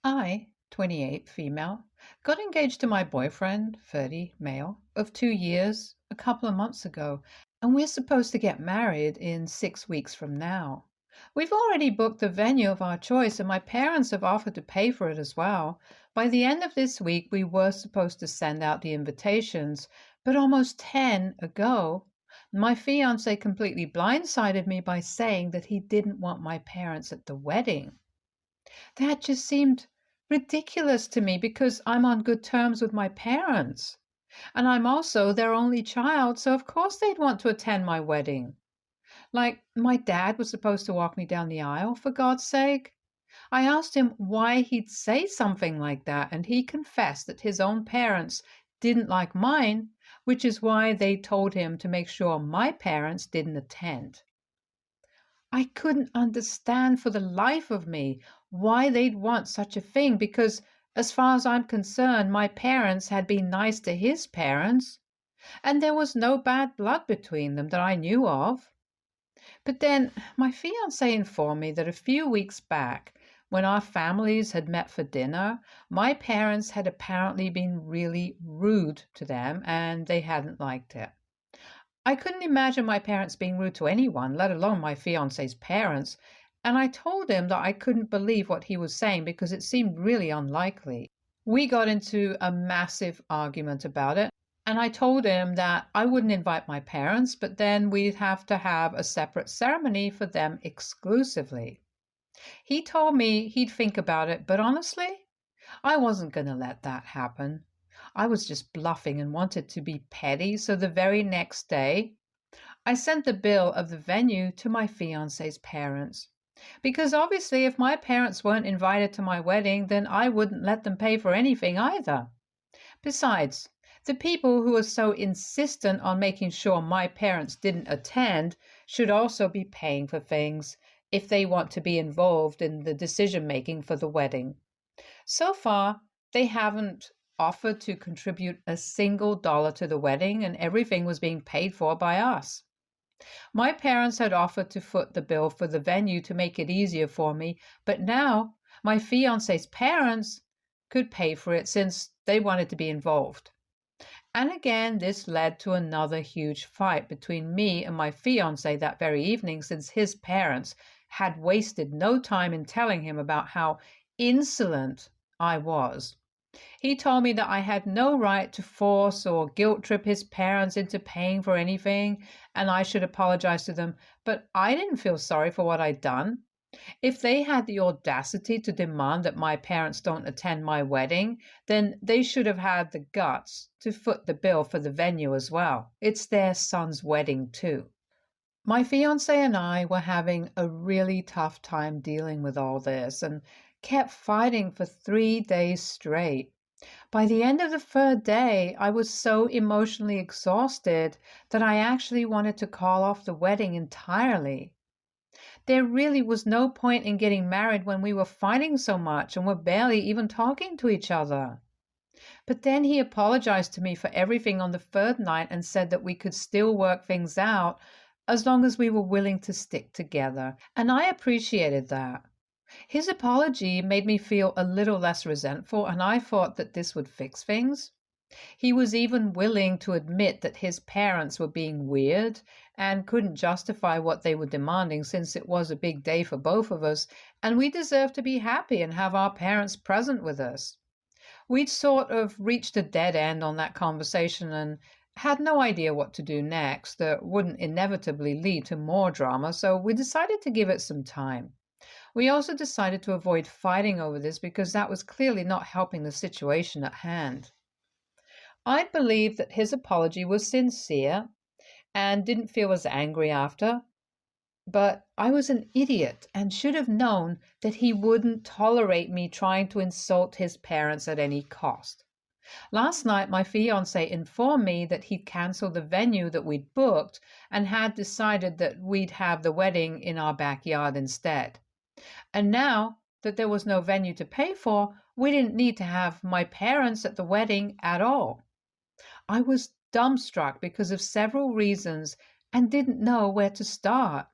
I, 28, female, got engaged to my boyfriend, 30, male, of 2 years a couple of months ago, and we're supposed to get married in 6 weeks from now. We've already booked the venue of our choice, and my parents have offered to pay for it as well. By the end of this week, we were supposed to send out the invitations, but almost 10 ago, my fiance completely blindsided me by saying that he didn't want my parents at the wedding. That just seemed ridiculous to me because I'm on good terms with my parents. And I'm also their only child, so of course they'd want to attend my wedding. Like, my dad was supposed to walk me down the aisle, for God's sake. I asked him why he'd say something like that, and he confessed that his own parents didn't like mine, which is why they told him to make sure my parents didn't attend. I couldn't understand for the life of me why they'd want such a thing because, as far as I'm concerned, my parents had been nice to his parents, and there was no bad blood between them that I knew of. But then my fiance informed me that a few weeks back, when our families had met for dinner, my parents had apparently been really rude to them and they hadn't liked it. I couldn't imagine my parents being rude to anyone, let alone my fiance's parents, and I told him that I couldn't believe what he was saying because it seemed really unlikely. We got into a massive argument about it, and I told him that I wouldn't invite my parents, but then we'd have to have a separate ceremony for them exclusively. He told me he'd think about it, but honestly, I wasn't going to let that happen. I was just bluffing and wanted to be petty, so the very next day, I sent the bill of the venue to my fiance's parents. Because obviously, if my parents weren't invited to my wedding, then I wouldn't let them pay for anything either. Besides, the people who are so insistent on making sure my parents didn't attend should also be paying for things if they want to be involved in the decision making for the wedding. So far, they haven't offered to contribute a single dollar to the wedding, and everything was being paid for by us. My parents had offered to foot the bill for the venue to make it easier for me, but now my fiance's parents could pay for it since they wanted to be involved. And again, this led to another huge fight between me and my fiance that very evening, since his parents had wasted no time in telling him about how insolent I was. He told me that I had no right to force or guilt trip his parents into paying for anything, and I should apologize to them, but I didn't feel sorry for what I'd done. If they had the audacity to demand that my parents don't attend my wedding, then they should have had the guts to foot the bill for the venue as well. It's their son's wedding too. My fiance and I were having a really tough time dealing with all this and kept fighting for 3 days straight. By the end of the third day, I was so emotionally exhausted that I actually wanted to call off the wedding entirely. There really was no point in getting married when we were fighting so much and were barely even talking to each other. But then he apologized to me for everything on the third night and said that we could still work things out as long as we were willing to stick together, and I appreciated that. His apology made me feel a little less resentful, and I thought that this would fix things. He was even willing to admit that his parents were being weird and couldn't justify what they were demanding since it was a big day for both of us, and we deserved to be happy and have our parents present with us. We'd sort of reached a dead end on that conversation and had no idea what to do next that wouldn't inevitably lead to more drama, so we decided to give it some time. We also decided to avoid fighting over this because that was clearly not helping the situation at hand. I believe that his apology was sincere and didn't feel as angry after, but I was an idiot and should have known that he wouldn't tolerate me trying to insult his parents at any cost. Last night, my fiance informed me that he'd canceled the venue that we'd booked and had decided that we'd have the wedding in our backyard instead. And now that there was no venue to pay for, we didn't need to have my parents at the wedding at all. I was dumbstruck because of several reasons and didn't know where to start.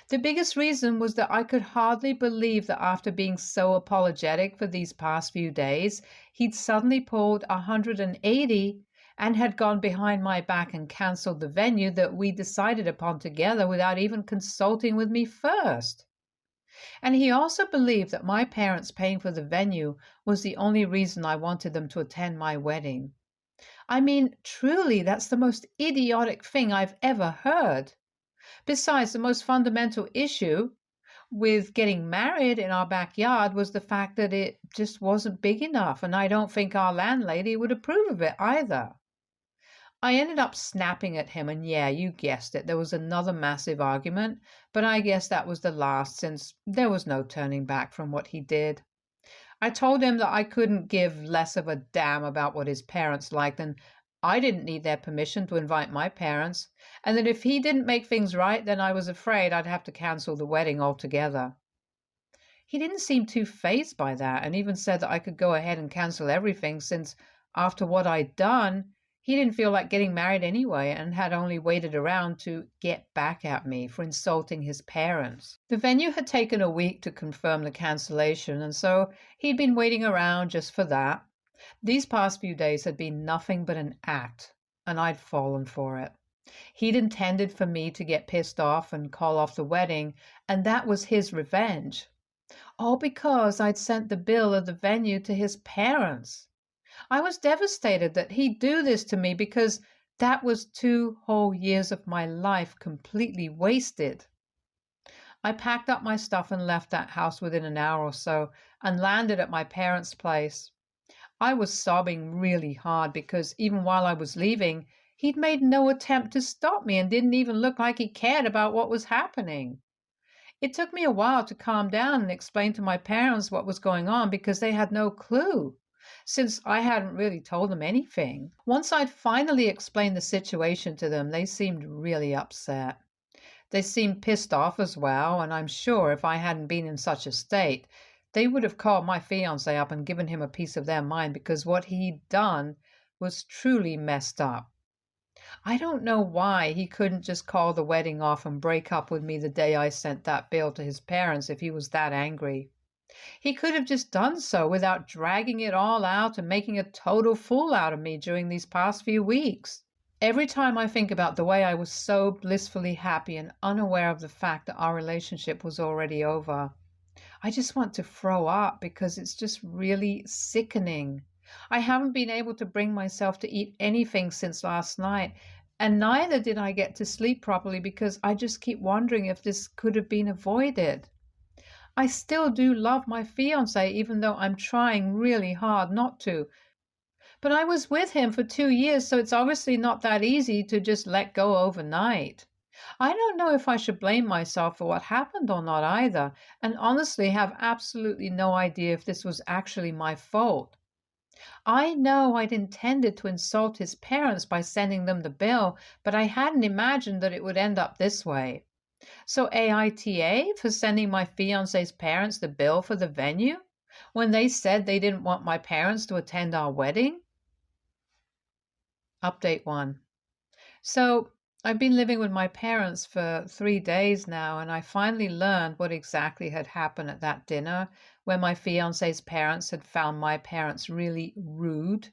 The biggest reason was that I could hardly believe that after being so apologetic for these past few days, he'd suddenly pulled 180 and had gone behind my back and cancelled the venue that we decided upon together without even consulting with me first. And he also believed that my parents paying for the venue was the only reason I wanted them to attend my wedding. I mean, truly, that's the most idiotic thing I've ever heard. Besides, the most fundamental issue with getting married in our backyard was the fact that it just wasn't big enough, and I don't think our landlady would approve of it either. I ended up snapping at him, and yeah, you guessed it, there was another massive argument, but I guess that was the last since there was no turning back from what he did. I told him that I couldn't give less of a damn about what his parents liked, and I didn't need their permission to invite my parents, and that if he didn't make things right, then I was afraid I'd have to cancel the wedding altogether. He didn't seem too fazed by that, and even said that I could go ahead and cancel everything since, after what I'd done, he didn't feel like getting married anyway and had only waited around to get back at me for insulting his parents. The venue had taken a week to confirm the cancellation, and so he'd been waiting around just for that. These past few days had been nothing but an act, and I'd fallen for it. He'd intended for me to get pissed off and call off the wedding, and that was his revenge. All because I'd sent the bill of the venue to his parents. I was devastated that he'd do this to me because that was 2 whole years of my life completely wasted. I packed up my stuff and left that house within an hour or so and landed at my parents' place. I was sobbing really hard because even while I was leaving, he'd made no attempt to stop me and didn't even look like he cared about what was happening. It took me a while to calm down and explain to my parents what was going on because they had no clue, since I hadn't really told them anything. Once I'd finally explained the situation to them, they seemed really upset. They seemed pissed off as well, and I'm sure if I hadn't been in such a state, they would have called my fiance up and given him a piece of their mind because what he'd done was truly messed up. I don't know why he couldn't just call the wedding off and break up with me the day I sent that bill to his parents if he was that angry. He could have just done so without dragging it all out and making a total fool out of me during these past few weeks. Every time I think about the way I was so blissfully happy and unaware of the fact that our relationship was already over, I just want to throw up because it's just really sickening. I haven't been able to bring myself to eat anything since last night, and neither did I get to sleep properly because I just keep wondering if this could have been avoided. I still do love my fiance, even though I'm trying really hard not to. But I was with him for 2 years, so it's obviously not that easy to just let go overnight. I don't know if I should blame myself for what happened or not either, and honestly have absolutely no idea if this was actually my fault. I know I'd intended to insult his parents by sending them the bill, but I hadn't imagined that it would end up this way. So AITA for sending my fiance's parents the bill for the venue when they said they didn't want my parents to attend our wedding? Update 1. So I've been living with my parents for 3 days now, and I finally learned what exactly had happened at that dinner where my fiance's parents had found my parents really rude.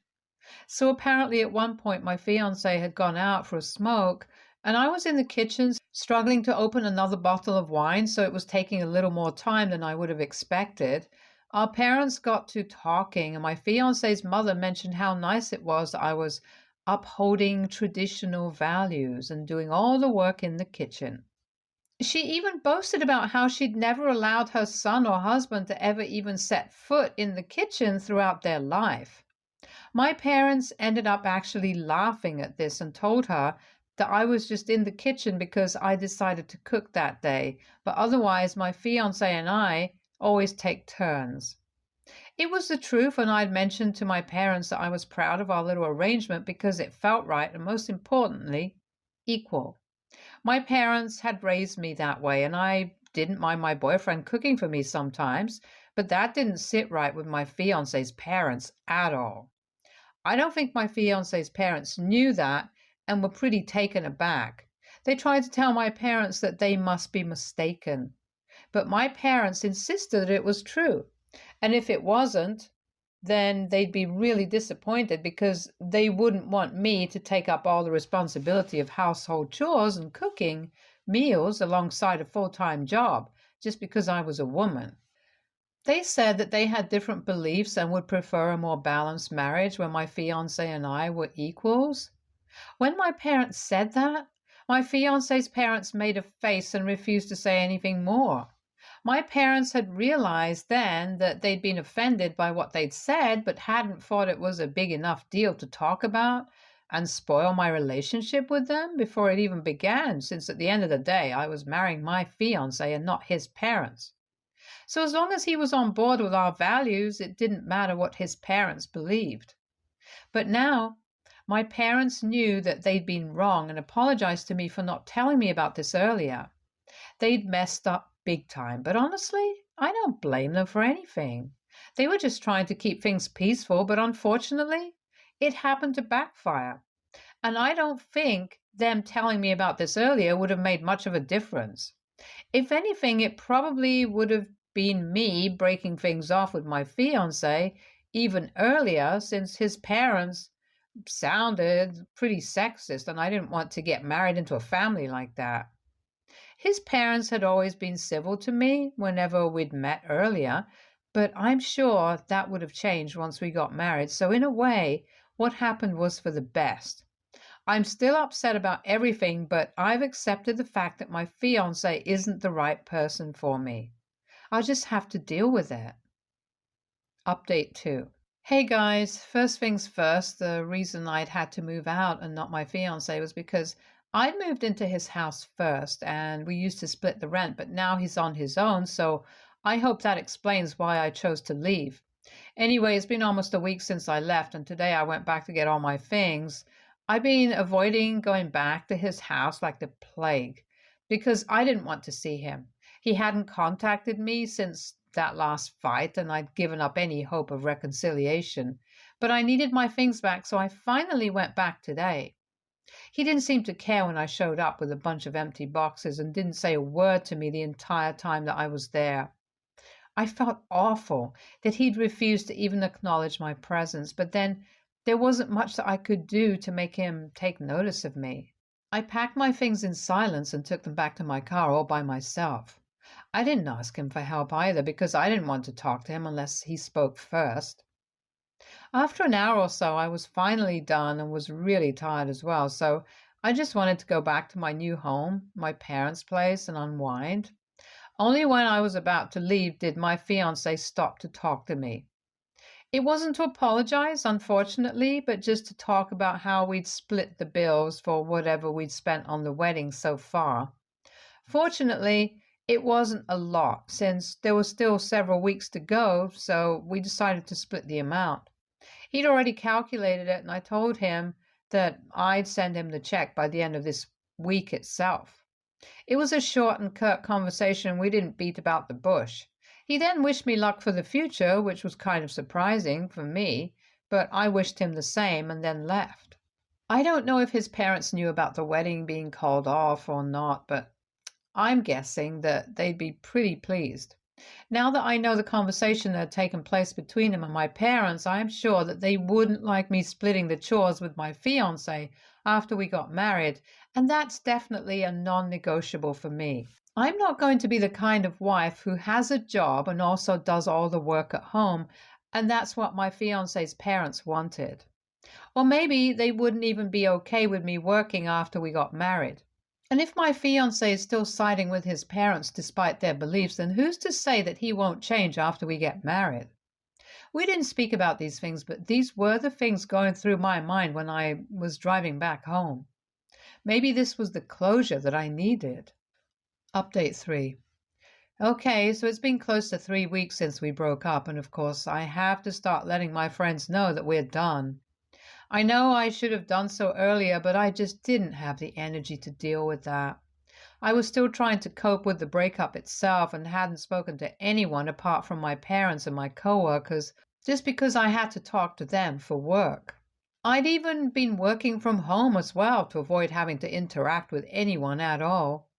So apparently at one point my fiance had gone out for a smoke, and I was in the kitchen struggling to open another bottle of wine, so it was taking a little more time than I would have expected. Our parents got to talking, and my fiance's mother mentioned how nice it was that I was upholding traditional values and doing all the work in the kitchen. She even boasted about how she'd never allowed her son or husband to ever even set foot in the kitchen throughout their life. My parents ended up actually laughing at this and told her that I was just in the kitchen because I decided to cook that day, but otherwise my fiance and I always take turns. It was the truth, and I'd mentioned to my parents that I was proud of our little arrangement because it felt right and, most importantly, equal. My parents had raised me that way, and I didn't mind my boyfriend cooking for me sometimes, but that didn't sit right with my fiance's parents at all. I don't think my fiance's parents knew that and were pretty taken aback. They tried to tell my parents that they must be mistaken, but my parents insisted that it was true. And if it wasn't, then they'd be really disappointed because they wouldn't want me to take up all the responsibility of household chores and cooking meals alongside a full-time job just because I was a woman. They said that they had different beliefs and would prefer a more balanced marriage where my fiance and I were equals. When my parents said that, my fiance's parents made a face and refused to say anything more. My parents had realized then that they'd been offended by what they'd said, but hadn't thought it was a big enough deal to talk about and spoil my relationship with them before it even began, since at the end of the day, I was marrying my fiance and not his parents. So as long as he was on board with our values, it didn't matter what his parents believed. But now, my parents knew that they'd been wrong and apologized to me for not telling me about this earlier. They'd messed up big time, but honestly, I don't blame them for anything. They were just trying to keep things peaceful, but unfortunately, it happened to backfire. And I don't think them telling me about this earlier would have made much of a difference. If anything, it probably would have been me breaking things off with my fiance even earlier, since his parents sounded pretty sexist and I didn't want to get married into a family like that. His parents had always been civil to me whenever we'd met earlier, but I'm sure that would have changed once we got married. So in a way, what happened was for the best. I'm still upset about everything, but I've accepted the fact that my fiance isn't the right person for me. I'll just have to deal with it. Update 2. Hey guys, first things first, the reason I'd had to move out and not my fiance was because I'd moved into his house first and we used to split the rent, but now he's on his own, so I hope that explains why I chose to leave. Anyway, it's been almost a week since I left, and today I went back to get all my things. I've been avoiding going back to his house like the plague because I didn't want to see him. He hadn't contacted me since that last fight, and I'd given up any hope of reconciliation. But I needed my things back, so I finally went back today. He didn't seem to care when I showed up with a bunch of empty boxes and didn't say a word to me the entire time that I was there. I felt awful that he'd refused to even acknowledge my presence, but then there wasn't much that I could do to make him take notice of me. I packed my things in silence and took them back to my car all by myself. I didn't ask him for help either because I didn't want to talk to him unless he spoke first. After an hour or so, I was finally done and was really tired as well, so I just wanted to go back to my new home, my parents' place, and unwind. Only when I was about to leave did my fiancé stop to talk to me. It wasn't to apologize, unfortunately, but just to talk about how we'd split the bills for whatever we'd spent on the wedding so far. Fortunately, it wasn't a lot, since there were still several weeks to go, so we decided to split the amount. He'd already calculated it, and I told him that I'd send him the check by the end of this week itself. It was a short and curt conversation, and we didn't beat about the bush. He then wished me luck for the future, which was kind of surprising for me, but I wished him the same and then left. I don't know if his parents knew about the wedding being called off or not, but I'm guessing that they'd be pretty pleased. Now that I know the conversation that had taken place between him and my parents, I am sure that they wouldn't like me splitting the chores with my fiancé after we got married, and that's definitely a non-negotiable for me. I'm not going to be the kind of wife who has a job and also does all the work at home, and that's what my fiancé's parents wanted. Or maybe they wouldn't even be okay with me working after we got married. And if my fiancé is still siding with his parents despite their beliefs, then who's to say that he won't change after we get married? We didn't speak about these things, but these were the things going through my mind when I was driving back home. Maybe this was the closure that I needed. Update 3. Okay, so it's been close to 3 weeks since we broke up, and of course I have to start letting my friends know that we're done. I know I should have done so earlier, but I just didn't have the energy to deal with that. I was still trying to cope with the breakup itself and hadn't spoken to anyone apart from my parents and my coworkers, just because I had to talk to them for work. I'd even been working from home as well to avoid having to interact with anyone at all.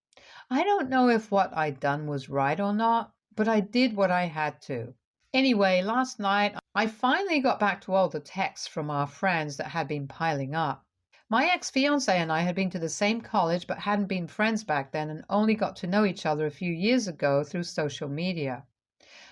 I don't know if what I'd done was right or not, but I did what I had to. Anyway, last night I finally got back to all the texts from our friends that had been piling up. My ex-fiance and I had been to the same college but hadn't been friends back then and only got to know each other a few years ago through social media.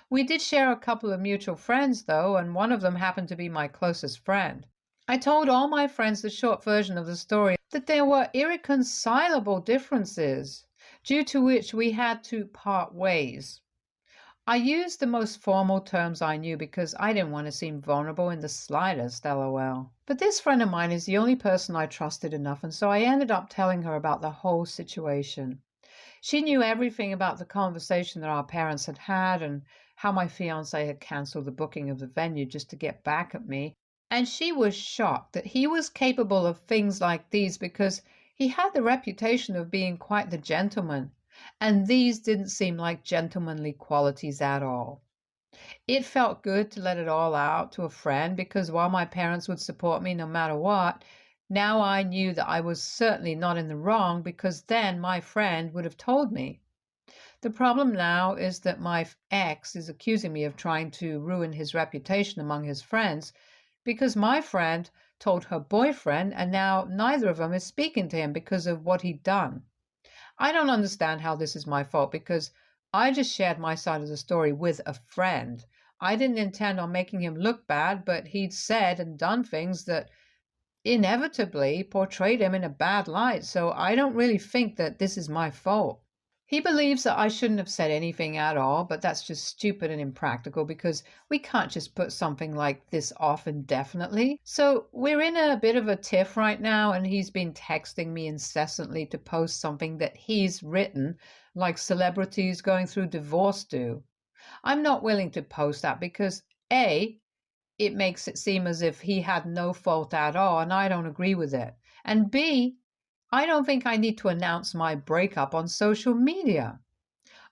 We did share a couple of mutual friends though, and one of them happened to be my closest friend. I told all my friends the short version of the story that there were irreconcilable differences, due to which we had to part ways. I used the most formal terms I knew because I didn't want to seem vulnerable in the slightest, lol. But this friend of mine is the only person I trusted enough, and so I ended up telling her about the whole situation. She knew everything about the conversation that our parents had had and how my fiance had cancelled the booking of the venue just to get back at me. And she was shocked that he was capable of things like these because he had the reputation of being quite the gentleman, and these didn't seem like gentlemanly qualities at all. It felt good to let it all out to a friend because while my parents would support me no matter what, now I knew that I was certainly not in the wrong because then my friend would have told me. The problem now is that my ex is accusing me of trying to ruin his reputation among his friends because my friend told her boyfriend, and now neither of them is speaking to him because of what he'd done. I don't understand how this is my fault because I just shared my side of the story with a friend. I didn't intend on making him look bad, but he'd said and done things that inevitably portrayed him in a bad light, so I don't really think that this is my fault. He believes that I shouldn't have said anything at all, but that's just stupid and impractical because we can't just put something like this off indefinitely. So we're in a bit of a tiff right now, and he's been texting me incessantly to post something that he's written, like celebrities going through divorce do. I'm not willing to post that because A, it makes it seem as if he had no fault at all, and I don't agree with it. And B, I don't think I need to announce my breakup on social media.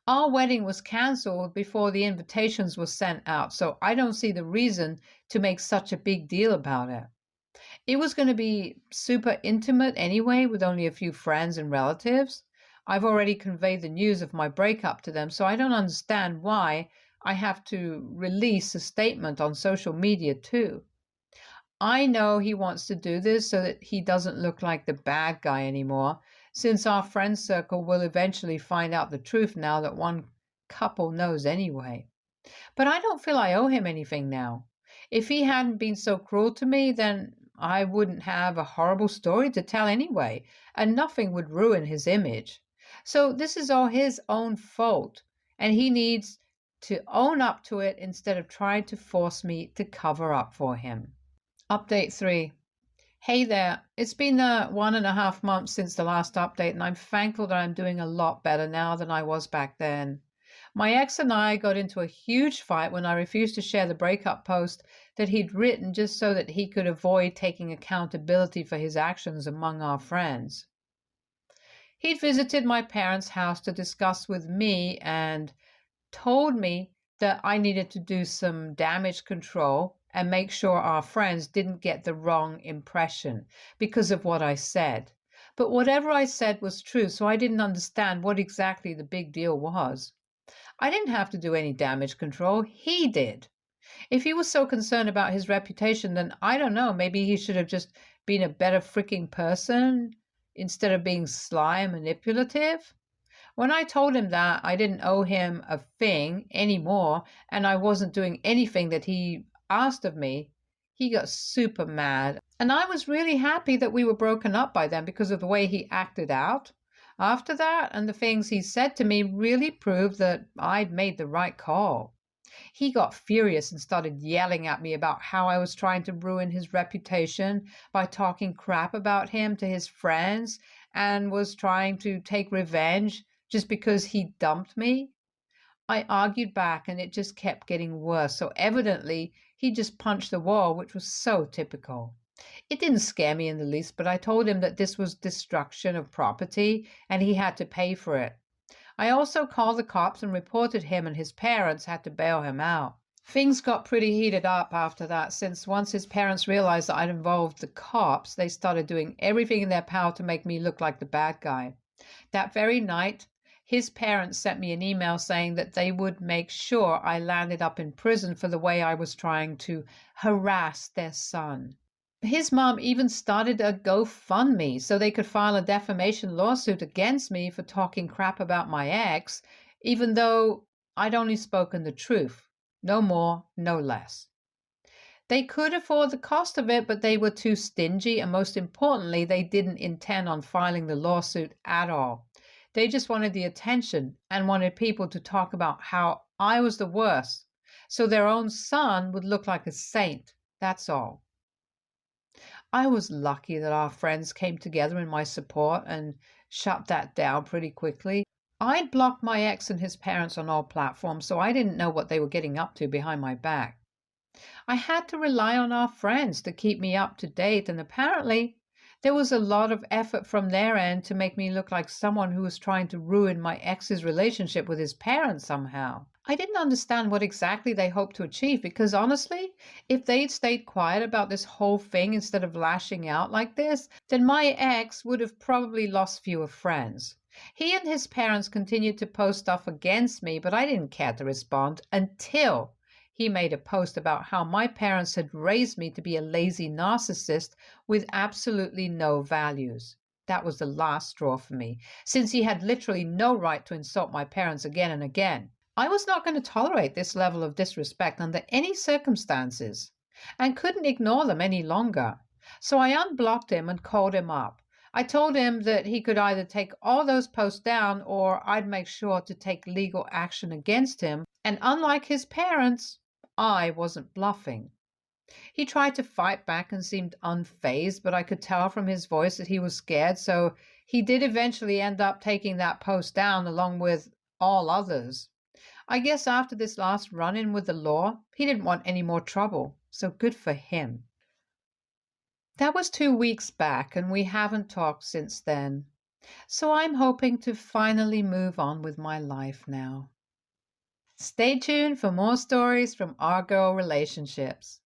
Our wedding was cancelled before the invitations were sent out, so I don't see the reason to make such a big deal about it. It was going to be super intimate anyway, with only a few friends and relatives. I've already conveyed the news of my breakup to them, so I don't understand why I have to release a statement on social media too. I know he wants to do this so that he doesn't look like the bad guy anymore, since our friend circle will eventually find out the truth now that one couple knows anyway. But I don't feel I owe him anything now. If he hadn't been so cruel to me, then I wouldn't have a horrible story to tell anyway, and nothing would ruin his image. So this is all his own fault, and he needs to own up to it instead of trying to force me to cover up for him. Update 3. Hey there. It's been 1.5 months since the last update, and I'm thankful that I'm doing a lot better now than I was back then. My ex and I got into a huge fight when I refused to share the breakup post that he'd written just so that he could avoid taking accountability for his actions among our friends. He'd visited my parents' house to discuss with me and told me that I needed to do some damage control and make sure our friends didn't get the wrong impression because of what I said. But whatever I said was true, so I didn't understand what exactly the big deal was. I didn't have to do any damage control. He did. If he was so concerned about his reputation, then I don't know, maybe he should have just been a better freaking person instead of being sly and manipulative. When I told him that I didn't owe him a thing anymore and I wasn't doing anything that he asked of me, he got super mad. And I was really happy that we were broken up by then because of the way he acted out. After that, and the things he said to me really proved that I'd made the right call. He got furious and started yelling at me about how I was trying to ruin his reputation by talking crap about him to his friends and was trying to take revenge just because he dumped me. I argued back and it just kept getting worse, so evidently he just punched the wall, which was so typical. It didn't scare me in the least, but I told him that this was destruction of property and he had to pay for it. I also called the cops and reported him, and his parents had to bail him out. Things got pretty heated up after that, since once his parents realized that I'd involved the cops, they started doing everything in their power to make me look like the bad guy. That very night, his parents sent me an email saying that they would make sure I landed up in prison for the way I was trying to harass their son. His mom even started a GoFundMe so they could file a defamation lawsuit against me for talking crap about my ex, even though I'd only spoken the truth. No more, no less. They could afford the cost of it, but they were too stingy, and most importantly, they didn't intend on filing the lawsuit at all. They just wanted the attention and wanted people to talk about how I was the worst, so their own son would look like a saint. That's all. I was lucky that our friends came together in my support and shut that down pretty quickly. I'd blocked my ex and his parents on all platforms, so I didn't know what they were getting up to behind my back. I had to rely on our friends to keep me up to date, and apparently there was a lot of effort from their end to make me look like someone who was trying to ruin my ex's relationship with his parents somehow. I didn't understand what exactly they hoped to achieve because honestly, if they'd stayed quiet about this whole thing instead of lashing out like this, then my ex would have probably lost fewer friends. He and his parents continued to post stuff against me, but I didn't care to respond until he made a post about how my parents had raised me to be a lazy narcissist with absolutely no values. That was the last straw for me, since he had literally no right to insult my parents again and again. I was not going to tolerate this level of disrespect under any circumstances, and couldn't ignore them any longer. So I unblocked him and called him up. I told him that he could either take all those posts down or I'd make sure to take legal action against him. And unlike his parents, I wasn't bluffing. He tried to fight back and seemed unfazed, but I could tell from his voice that he was scared, so he did eventually end up taking that post down along with all others. I guess after this last run-in with the law, he didn't want any more trouble, so good for him. That was 2 weeks back, and we haven't talked since then. So I'm hoping to finally move on with my life now. Stay tuned for more stories from our girl relationships.